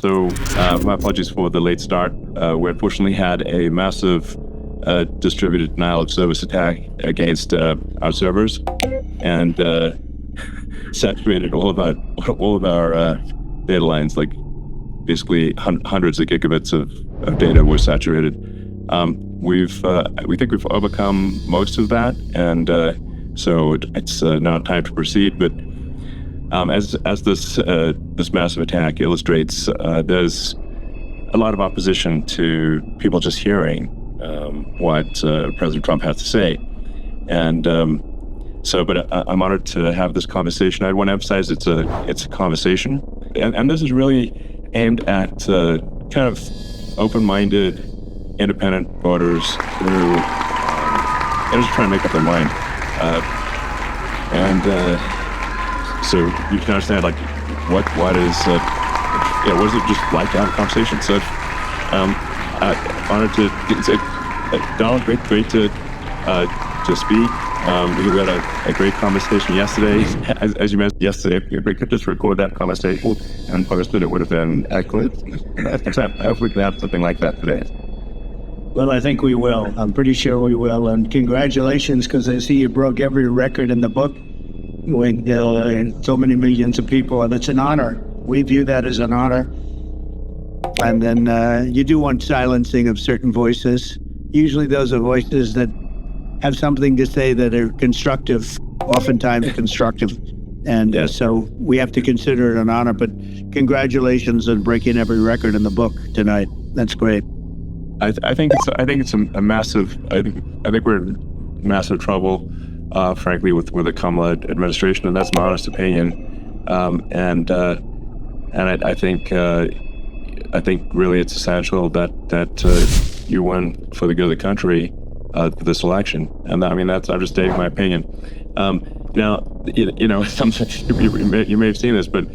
So my apologies for the late start. We unfortunately had a massive distributed denial of service attack against our servers, and saturated all of our data lines. Like basically hundreds of gigabits of data were saturated. We think we've overcome most of that, and so it's now time to proceed. But as this massive attack illustrates, there's a lot of opposition to people just hearing what President Trump has to say, and but I'm honored to have this conversation. I want to emphasize it's a conversation, and this is really aimed at kind of open-minded, independent voters who are just trying to make up their mind, so you can understand like what is what is it just like to have a conversation. So honored to say, Donald, great to speak. We had a great conversation yesterday. As you mentioned yesterday, if we could just record that conversation and post it, it would have been excellent. I hope we can have something like that today. Well, I think we will. I'm pretty sure we will. And congratulations, because I see you broke every record in the book with so many millions of people, and it's an honor. We view that as an honor. And then you do want silencing of certain voices. Usually those are voices that have something to say that are constructive, oftentimes constructive. And so we have to consider it an honor. But congratulations on breaking every record in the book tonight. That's great. I think it's a massive. I think we're in massive trouble, frankly, with the Kamala administration, and that's my honest opinion. And I think really it's essential that you win for the good of the country this election. And I mean I'm just stating my opinion. Now you may have seen this, but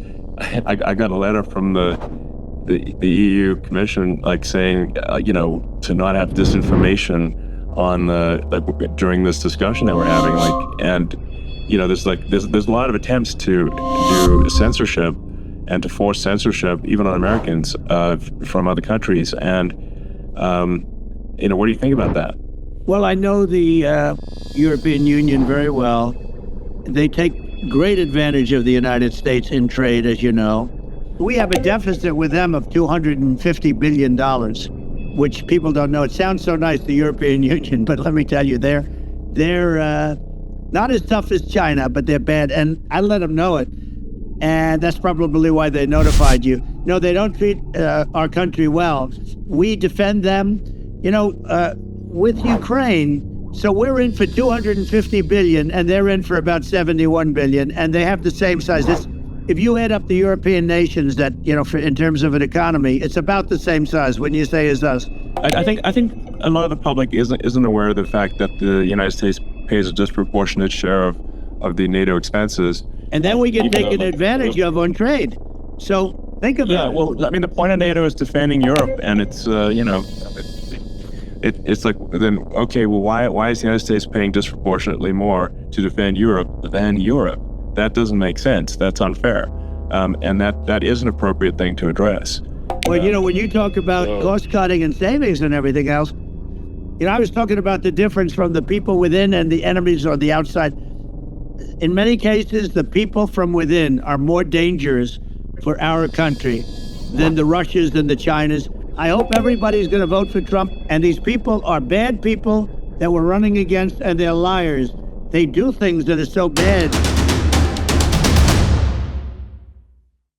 I got a letter from the EU Commission, like saying, to not have disinformation on during this discussion that we're having, there's a lot of attempts to do censorship and to force censorship even on Americans from other countries, and what do you think about that? Well, I know the European Union very well. They take great advantage of the United States in trade, as you know. We have a deficit with them of $250 billion, which people don't know. It sounds so nice, the European Union, but let me tell you, they're not as tough as China, but they're bad, and I let them know it. And that's probably why they notified you. No, they don't treat our country well. We defend them, with Ukraine. So we're in for $250 billion, and they're in for about $71 billion, and they have the same size. If you add up the European nations that, in terms of an economy, it's about the same size, wouldn't you say, as us? I think a lot of the public isn't aware of the fact that the United States pays a disproportionate share of the NATO expenses. And then we get taken advantage of on trade. So think about it. Yeah, well, I mean, the point of NATO is defending Europe, and it's, it's like, then, okay, well, why is the United States paying disproportionately more to defend Europe than Europe? That doesn't make sense. That's unfair. And that is an appropriate thing to address. Well, when you talk about cost cutting and savings and everything else, I was talking about the difference from the people within and the enemies on the outside. In many cases, the people from within are more dangerous for our country than the Russians and the Chinas. I hope everybody's going to vote for Trump. And these people are bad people that we're running against, and they're liars. They do things that are so bad